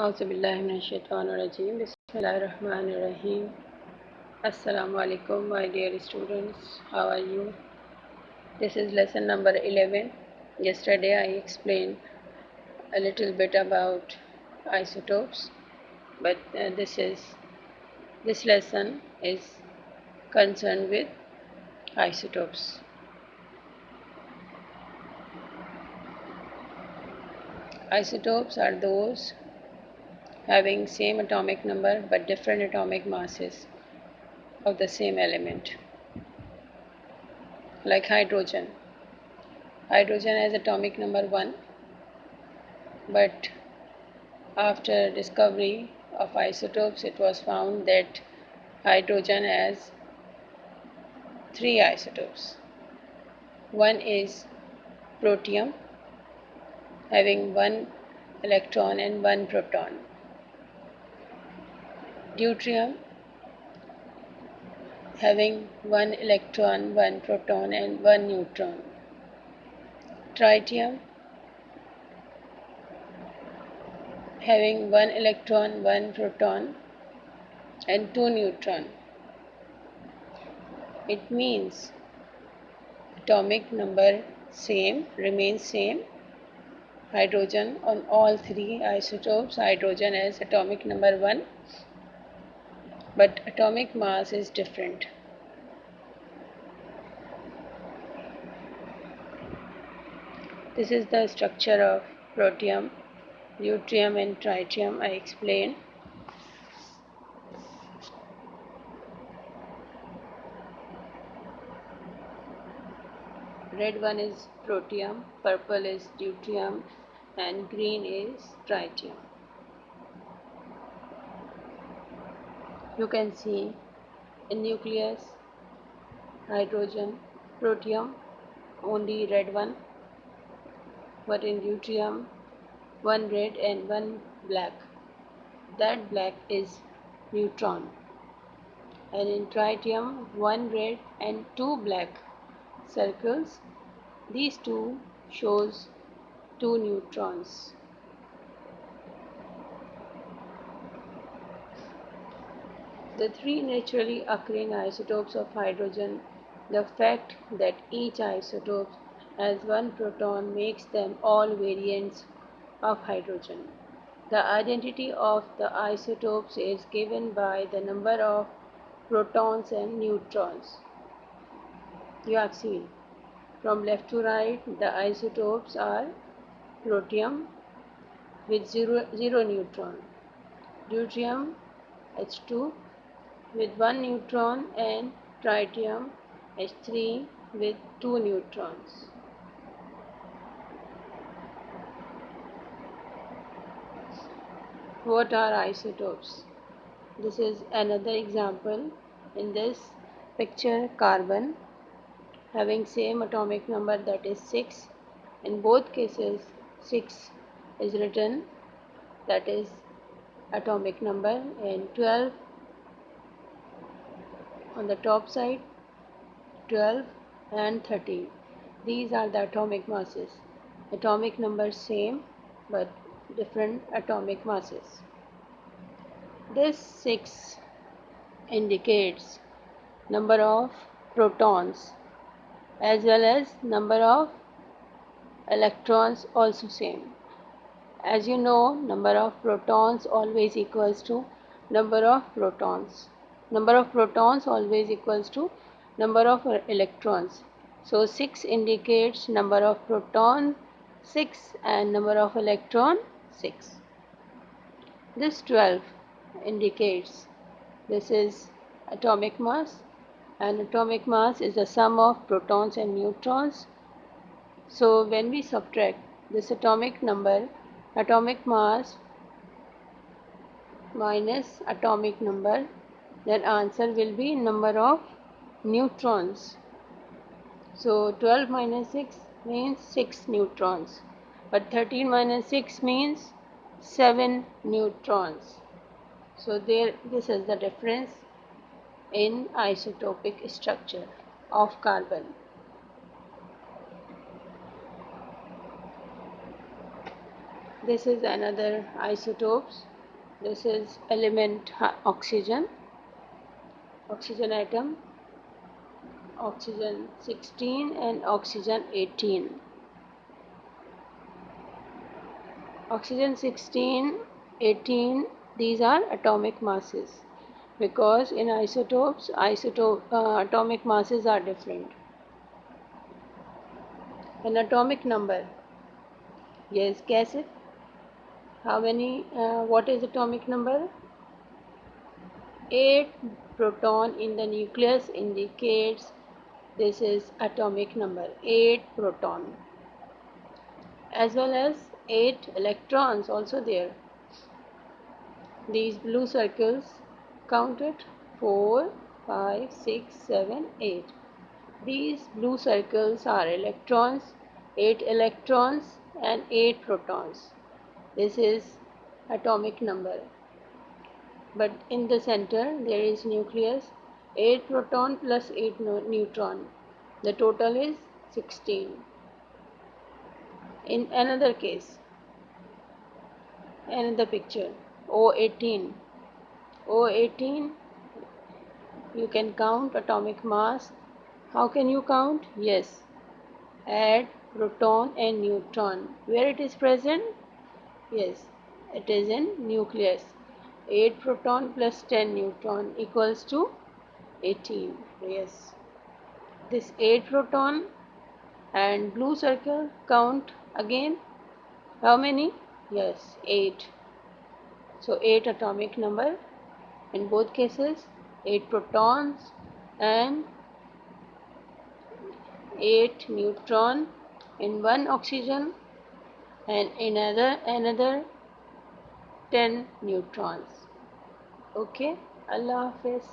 Auzubillahiminash-shaytanir-rajeem. Bismillahir-rahmanir-rahim. Assalamu alaikum, my dear students. How are you? This is lesson number 11. Yesterday I explained a little bit about isotopes, but this lesson is concerned with isotopes. Isotopes are those having same atomic number but different atomic masses of the same element, like hydrogen. Hydrogen has atomic number 1, but after discovery of isotopes, it was found that hydrogen has 3 isotopes. One is protium, having 1 electron and 1 proton. Deuterium, having 1 electron, 1 proton and 1 neutron. Tritium, having 1 electron, 1 proton and 2 neutron. It means atomic number remains same. Hydrogen on all 3 isotopes, hydrogen has atomic number 1, but atomic mass is different. This is the structure of protium, deuterium and tritium I explained. Red one is protium, purple is deuterium and green is tritium. You can see in nucleus, hydrogen, protium, only red one, but in deuterium, 1 red and 1 black. That black is neutron. And in tritium, 1 red and 2 black circles. These two shows 2 neutrons. The 3 naturally occurring isotopes of hydrogen, the fact that each isotope has 1 proton makes them all variants of hydrogen. The identity of the isotopes is given by the number of protons and neutrons. You have seen from left to right, the isotopes are protium with 0 neutron, deuterium H2 with 1 neutron and tritium H3 with 2 neutrons. What are isotopes? This is another example. In this picture, carbon having same atomic number, that is 6. In both cases 6 is written, that is atomic number, and 12 on the top side, 12 and 13. These are the atomic masses. Atomic numbers same but different atomic masses. This 6 indicates number of protons as well as number of electrons, also same. As you know, number of protons always equals to number of protons. Number of protons always equals to number of electrons. So 6 indicates number of proton 6 and number of electron 6. This 12 indicates this is atomic mass, and atomic mass is the sum of protons and neutrons. So when we subtract this atomic number, atomic mass minus atomic number, then answer will be number of neutrons. So 12 minus 6 means 6 neutrons, but 13 minus 6 means 7 neutrons. So this is the difference in isotopic structure of carbon. This is another isotopes. This is element oxygen, oxygen atom, oxygen 16 and oxygen 18. Oxygen 16, 18, these are atomic masses because in isotopes, atomic masses are different. An atomic number, yes, guess it. How many, what is atomic number? 8 proton in the nucleus indicates this is atomic number, 8 proton, as well as 8 electrons also there. These blue circles counted 4, 5, 6, 7, 8. These blue circles are electrons, 8 electrons and 8 protons. This is atomic number. But in the center there is nucleus, 8 proton plus 8 neutron. The total is 16. In another case, another picture, O18. O18, you can count atomic mass. How can you count? Yes, add proton and neutron. Where it is present? Yes, it is in nucleus. 8 proton plus 10 neutron equals to 18. Yes, this 8 proton and blue circle count again. How many? Yes, 8. So 8 atomic number in both cases, 8 protons and 8 neutron in one oxygen and in another 10 neutrons. Okay, Allah Hafiz.